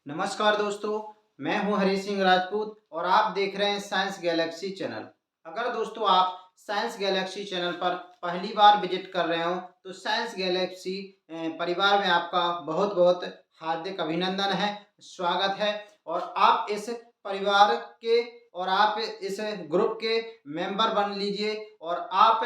नमस्कार दोस्तों, मैं हूं हरी सिंह राजपूत और आप देख रहे हैं साइंस गैलेक्सी चैनल। अगर दोस्तों आप साइंस गैलेक्सी चैनल पर पहली बार विजिट कर रहे हो तो साइंस गैलेक्सी परिवार में आपका बहुत बहुत हार्दिक अभिनंदन है, स्वागत है। और आप इस परिवार के और आप इस ग्रुप के मेंबर बन लीजिए और आप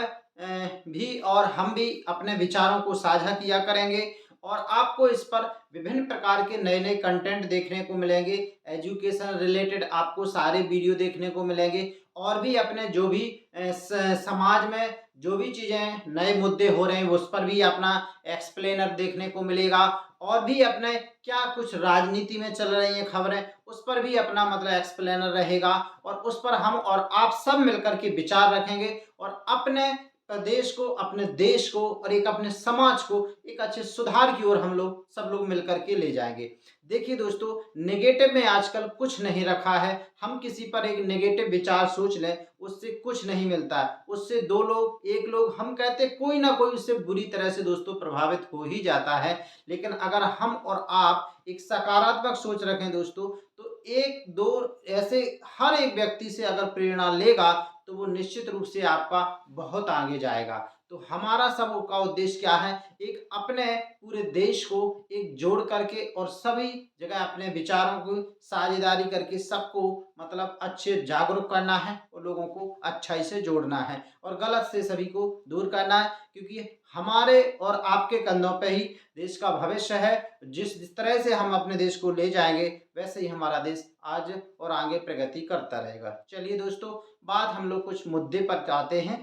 भी और हम भी अपने विचारों को साझा किया करेंगे और आपको इस पर विभिन्न प्रकार के नए-नए कंटेंट देखने को मिलेंगे। एजुकेशन रिलेटेड आपको सारे वीडियो देखने को मिलेंगे और भी अपने जो भी समाज में जो भी चीज़ें नए मुद्दे हो रहे हैं उस पर भी अपना एक्सप्लेनर देखने को मिलेगा और भी अपने क्या कुछ राजनीति में चल रही हैं खबरें उस पर भी अपना मतलब एक्सप्लेनर रहेगा और उस पर हम और आप सब मिलकर के विचार रखेंगे और अपने प्रदेश को, अपने देश को और एक अपने समाज को एक अच्छे सुधार की ओर हम लोग सब लोग मिलकर के ले जाएँगे। देखिए दोस्तों, नेगेटिव में आजकल कुछ नहीं रखा है। हम किसी पर एक नेगेटिव विचार सोच लें, उससे कुछ नहीं मिलता है। उससे 2 लोग, 1 लोग हम कहते हैं कोई ना कोई उससे बुरी तरह से दोस्तों प्रभावित हो ही जाता है। लेकिन अगर हम और आप एक सकारात्मक सोच रखें दोस्तों, तो 1-2 ऐसे हर एक व्यक्ति से अगर प्रेरणा लेगा, तो वो निश्चित रूप से आपका बहुत आगे जाएगा। तो हमारा सबका उद्देश्य क्या है? एक अपने पूरे देश को एक जोड़ करके और सभी जगह अपने विचारों की साझेदारी करके सबको मतलब अच्छे जागरूक करना है और लोगों को अच्छाई से जोड़ना है और गलत से सभी को दूर करना है, क्योंकि हमारे और आपके कंधों पे ही देश का भविष्य है। जिस तरह से हम अपने देश को ले जाएँगे, वैसे ही हमारा देश आज और आगे प्रगति करता रहेगा। चलिए दोस्तों, बात हम लोग कुछ मुद्दे पर आते हैं।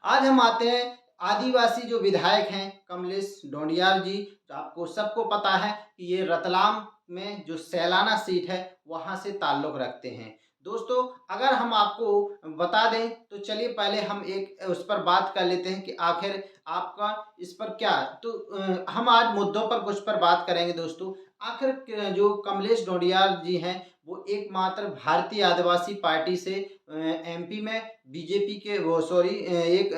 आज हम आते हैं आदिवासी जो विधायक हैं कमलेश डोंडियाल जी। तो आपको सबको पता है कि ये रतलाम में जो सैलाना सीट है वहाँ से ताल्लुक़ रखते हैं। दोस्तों, अगर हम आपको बता दें तो चलिए पहले हम एक उस पर बात कर लेते हैं कि आखिर आपका इस पर क्या तो हम आज मुद्दों पर कुछ पर बात करेंगे दोस्तों। आखिर जो कमलेश डोंडियाल जी हैं वो एकमात्र भारतीय आदिवासी पार्टी से एमपी में बीजेपी के वो सॉरी एक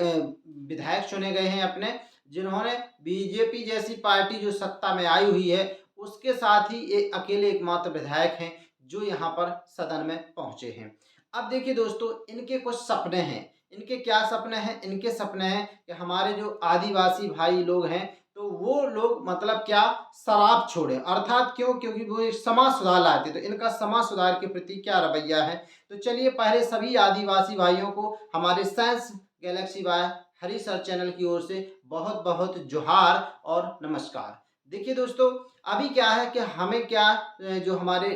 विधायक चुने गए हैं अपने, जिन्होंने बीजेपी जैसी पार्टी जो सत्ता में आई हुई है, उसके साथ ही ये अकेले एकमात्र विधायक हैं, जो यहाँ पर सदन में पहुँचे हैं। अब देखिए दोस्तों, इनके कुछ सपने हैं। इनके क्या सपने हैं? इनके सपने हैं कि हमारे जो आदिवासी भाई लोग हैं, तो वो लोग मतलब क्या शराब छोड़ें। अर्थात क्यों? क्योंकि वो एक समाज सुधार लाते, तो इनका समाज सुधार के प्रति क्या रवैया है? तो चलिए पहले सभी आदिवासी भाइयों को हमारे साइंस गैलेक्सी बाय हरी सर चैनल की ओर से बहुत-बहुत जोहार और नमस्कार। देखिए दोस्तों, अभी क्या है कि हमें क्या जो हमारे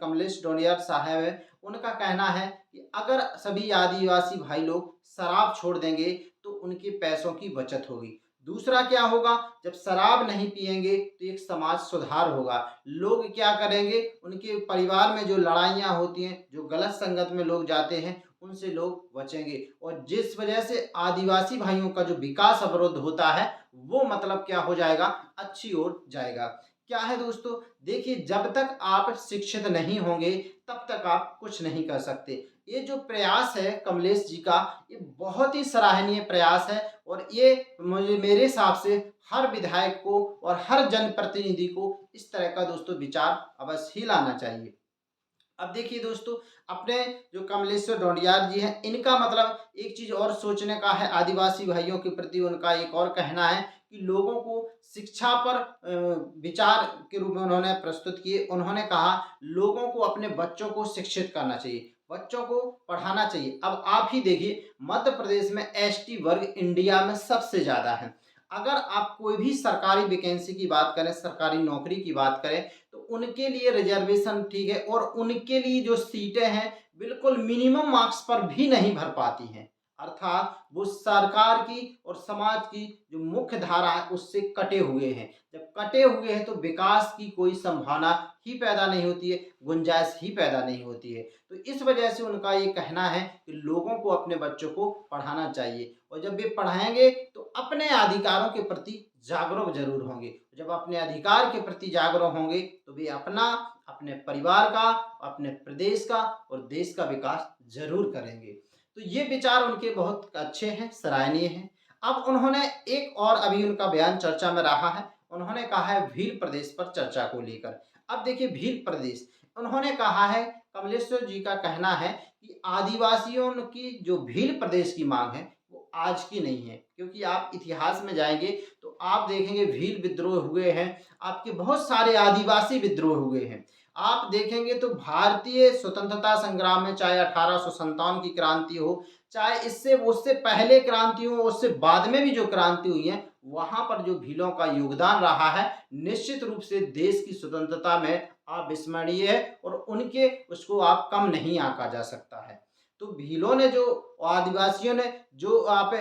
कमलेश डोनियर साहब हैं, उनका कहना है कि अगर सभी आदिवासी भाई लोग शराब छोड़ देंगे, तो उनके पैसों की बचत होगी। दूसरा क्या होगा, जब शराब नहीं पिएँगे तो एक समाज सुधार होगा। लोग क्या करेंगे, उनके परिवार में जो लड़ाइयाँ होती हैं, जो गलत संगत में लोग जाते हैं, उनसे लोग बचेंगे और जिस वजह से आदिवासी भाइयों का जो विकास अवरुद्ध होता है, वो मतलब क्या हो जाएगा, अच्छी ओर जाएगा। क्या है दोस्तों, देखिए जब तक आप शिक्षित नहीं होंगे, तब तक आप कुछ नहीं कर सकते। ये जो प्रयास है कमलेश जी का, ये बहुत ही सराहनीय प्रयास है और ये मुझे मेरे हिसाब से हर विधायक को और हर जनप्रतिनिधि को इस तरह का दोस्तों विचार अवश्य ही लाना चाहिए। अब देखिए दोस्तों, अपने जो कमलेश्वर ढोंडियार जी हैं, इनका मतलब एक चीज़ और सोचने का है आदिवासी भाइयों के प्रति उनका एक और कहना है कि लोगों को शिक्षा पर विचार के रूप में उन्होंने प्रस्तुत किए। उन्होंने कहा लोगों को अपने बच्चों को शिक्षित करना चाहिए, बच्चों को पढ़ाना चाहिए। अब आप ही देखिए मध्य प्रदेश में एसटी वर्ग इंडिया में सबसे ज़्यादा है। अगर आप कोई भी सरकारी वैकेंसी की बात करें, सरकारी नौकरी की बात करें, तो उनके लिए रिजर्वेशन ठीक है और उनके लिए जो सीटें हैं बिल्कुल मिनिमम मार्क्स पर भी नहीं भर पाती हैं। अर्थात वो सरकार की और समाज की जो मुख्य धारा है उससे कटे हुए हैं। जब कटे हुए हैं तो विकास की कोई संभावना ही पैदा नहीं होती है, गुंजाइश ही पैदा नहीं होती है। तो इस वजह से उनका ये कहना है कि लोगों को अपने बच्चों को पढ़ाना चाहिए और जब वे पढ़ाएँगे तो अपने अधिकारों के प्रति जागरूक ज़रूर होंगे। जब अपने अधिकार के प्रति जागरूक होंगे तो वे अपना, अपने परिवार का, अपने प्रदेश का और देश का विकास ज़रूर करेंगे। तो ये विचार उनके बहुत अच्छे हैं, सराहनीय हैं। अब उन्होंने एक और अभी उनका बयान चर्चा में रहा है, उन्होंने कहा है भील प्रदेश पर चर्चा को लेकर। अब देखिए भील प्रदेश, उन्होंने कहा है, कमलेश्वर जी का कहना है कि आदिवासियों की जो भील प्रदेश की मांग है वो आज की नहीं है, क्योंकि आप इतिहास में जाएंगे तो आप देखेंगे भील विद्रोह हुए हैं, आपके बहुत सारे आदिवासी विद्रोह हुए हैं। आप देखेंगे तो भारतीय स्वतंत्रता संग्राम में चाहे 1857 की क्रांति हो, चाहे इससे उससे पहले क्रांति हो, उससे बाद में भी जो क्रांति हुई है, वहां पर जो भीलों का योगदान रहा है निश्चित रूप से देश की स्वतंत्रता में अविस्मरणीय है, और उनके उसको आप कम नहीं आंका जा सकता है। तो भीलों ने जो, आदिवासियों ने जो, आप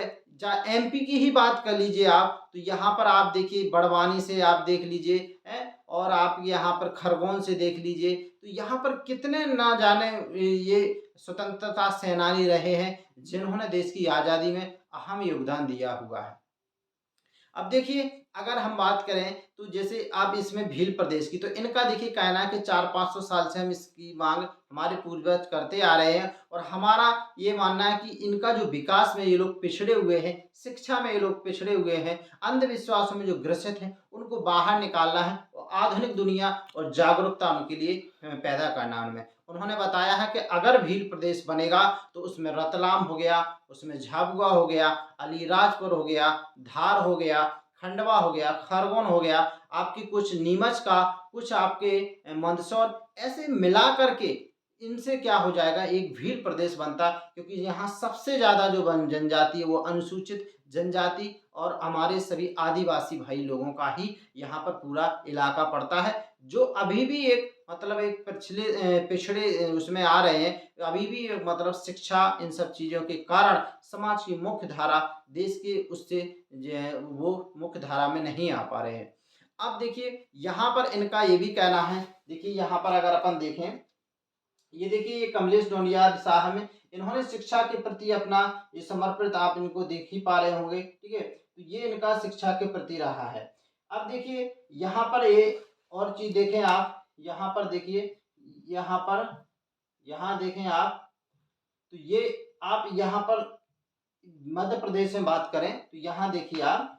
एमपी की ही बात कर लीजिए आप, तो यहाँ पर आप देखिए बड़वानी से आप देख लीजिए हैं, और आप यहाँ पर खरगोन से देख लीजिए, तो यहाँ पर कितने ना जाने ये स्वतंत्रता सेनानी रहे हैं जिन्होंने देश की आज़ादी में अहम योगदान दिया हुआ है। अब देखिए अगर हम बात करें तो जैसे आप इसमें भील प्रदेश की, तो इनका देखिए कहना है कि 400-500 साल से हम इसकी मांग हमारे पूर्वज करते आ रहे हैं, और हमारा ये मानना है कि इनका जो विकास में ये लोग पिछड़े हुए हैं, शिक्षा में ये लोग पिछड़े हुए हैं, अंधविश्वासों में जो ग्रसित हैं उनको बाहर निकालना है, और आधुनिक दुनिया और जागरूकता उनके लिए पैदा करना है उनमें। उन्होंने बताया है कि अगर भील प्रदेश बनेगा तो उसमें रतलाम हो गया, उसमें झाबुआ हो गया, अलीराजपुर हो गया, धार हो गया, खंडवा हो गया, खरगोन हो गया, आपकी कुछ नीमच का, कुछ आपके मंदसौर, ऐसे मिला करके इनसे क्या हो जाएगा, एक भील प्रदेश बनता, क्योंकि यहाँ सबसे ज़्यादा जो जनजाति है वो अनुसूचित जनजाति और हमारे सभी आदिवासी भाई लोगों का ही यहाँ पर पूरा इलाका पड़ता है, जो अभी भी एक मतलब एक पिछड़े उसमें आ रहे हैं। अभी भी मतलब शिक्षा इन सब चीज़ों के कारण समाज की मुख्य धारा, देश के उससे जो है वो मुख्य धारा में नहीं आ पा रहे हैं। अब देखिए यहाँ पर इनका ये भी कहना है, देखिए यहाँ पर अगर अपन देखें, ये देखिए ये कमलेश डोनियाल साहब हैं, इन्होंने शिक्षा के प्रति अपना ये समर्पित, आप इनको देख ही पा रहे होंगे, ठीक है? तो ये इनका शिक्षा के प्रति रहा है। अब देखिए यहाँ पर ये और चीज़ देखें आप, यहाँ पर देखिए, यहाँ पर, यहाँ देखें आप, तो ये आप यहाँ पर मध्य प्रदेश में बात करें तो यहाँ देखिए आप,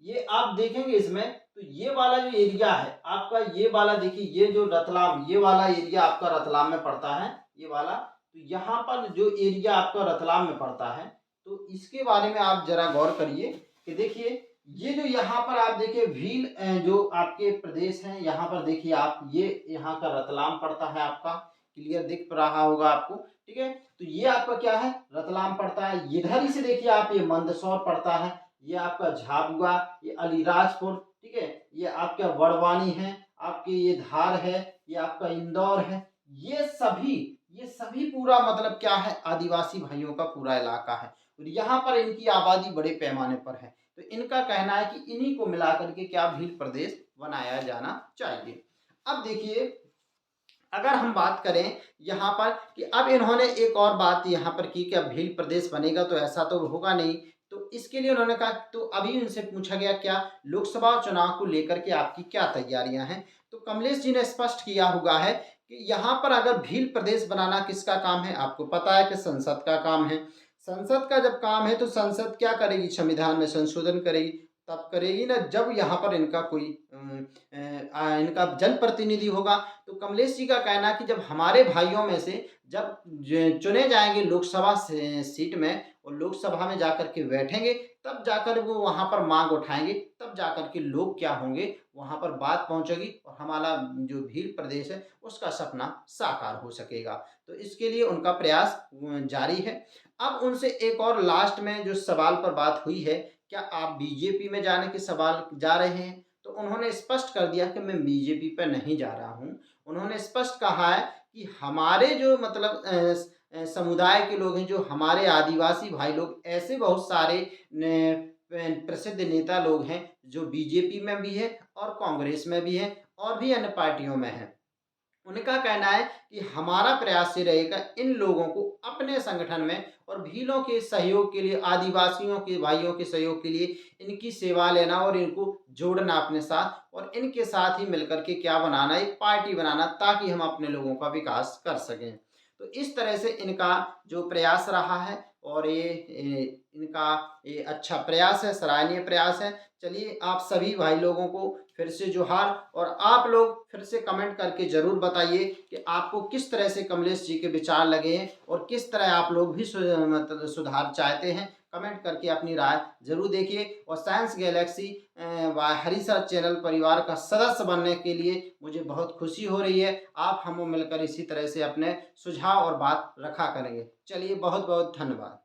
ये आप देखेंगे इसमें, तो ये वाला जो एरिया है आपका, ये वाला देखिए, ये जो रतलाम, ये वाला एरिया आपका रतलाम में पड़ता है, ये वाला, तो यहाँ पर जो एरिया आपका रतलाम में पड़ता है, तो इसके बारे में आप जरा गौर करिए कि देखिए ये जो यहाँ पर आप देखिए भील जो आपके प्रदेश हैं, यहाँ पर देखिए आप, ये यहाँ का रतलाम पड़ता है आपका, क्लियर दिख रहा होगा आपको, ठीक है? तो ये आपका क्या है, रतलाम पड़ता है। इधर ही से देखिए आप, ये मंदसौर पड़ता है, ये आपका झाबुआ, ये अलीराजपुर, ठीक है, ये आपका बड़वानी है, आपके ये धार है, ये आपका इंदौर है, ये सभी पूरा मतलब क्या है, आदिवासी भाइयों का पूरा इलाका है, और यहाँ पर इनकी आबादी बड़े पैमाने पर है। तो इनका कहना है कि इन्हीं को मिला करके क्या भील प्रदेश बनाया जाना चाहिए। अब देखिए अगर हम बात करें यहाँ पर कि अब इन्होंने एक और बात यहाँ पर की कि अब भील प्रदेश बनेगा तो ऐसा तो होगा नहीं, तो इसके लिए उन्होंने कहा, तो अभी उनसे पूछा गया क्या लोकसभा चुनाव को लेकर के आपकी क्या तैयारियां हैं, तो कमलेश जी ने स्पष्ट किया हुआ है कि यहाँ पर अगर भील प्रदेश बनाना किसका काम है, आपको पता है कि संसद का काम है। संसद का जब काम है तो संसद क्या करेगी, संविधान में संशोधन करेगी, तब करेगी ना जब यहाँ पर इनका कोई इनका जनप्रतिनिधि होगा। तो कमलेश जी का कहना है कि जब हमारे भाइयों में से जब चुने जाएंगे लोकसभा सीट में, और लोकसभा में जाकर के बैठेंगे, तब जाकर वो वहाँ पर मांग उठाएंगे, तब जाकर के लोग क्या होंगे, वहाँ पर बात पहुँचेगी, और हमारा जो भील प्रदेश है उसका सपना साकार हो सकेगा। तो इसके लिए उनका प्रयास जारी है। अब उनसे एक और लास्ट में जो सवाल पर बात हुई है, क्या आप बीजेपी में जाने के सवाल जा रहे हैं, तो उन्होंने स्पष्ट कर दिया कि मैं बीजेपी पे नहीं जा रहा हूँ। उन्होंने स्पष्ट कहा है कि हमारे जो मतलब समुदाय के लोग हैं, जो हमारे आदिवासी भाई लोग, ऐसे बहुत सारे प्रसिद्ध नेता लोग हैं जो बीजेपी में भी है और कांग्रेस में भी है और भी अन्य पार्टियों में हैं। उनका कहना है कि हमारा प्रयास ये रहेगा इन लोगों को अपने संगठन में और भीलों के सहयोग के लिए, आदिवासियों के भाइयों के सहयोग के लिए इनकी सेवा लेना और इनको जोड़ना अपने साथ, और इनके साथ ही मिलकर के क्या बनाना, एक पार्टी बनाना, ताकि हम अपने लोगों का विकास कर सकें। तो इस तरह से इनका जो प्रयास रहा है, और ये इनका ये अच्छा प्रयास है, सराहनीय प्रयास है। चलिए आप सभी भाई लोगों को फिर से जोहार, और आप लोग फिर से कमेंट करके ज़रूर बताइए कि आपको किस तरह से कमलेश जी के विचार लगे हैं और किस तरह आप लोग भी मतलब सुधार चाहते हैं। कमेंट करके अपनी राय ज़रूर देखिए, और साइंस गैलेक्सी व हरी सर चैनल परिवार का सदस्य बनने के लिए मुझे बहुत खुशी हो रही है। आप हम मिलकर इसी तरह से अपने सुझाव और बात रखा करेंगे। चलिए बहुत बहुत धन्यवाद।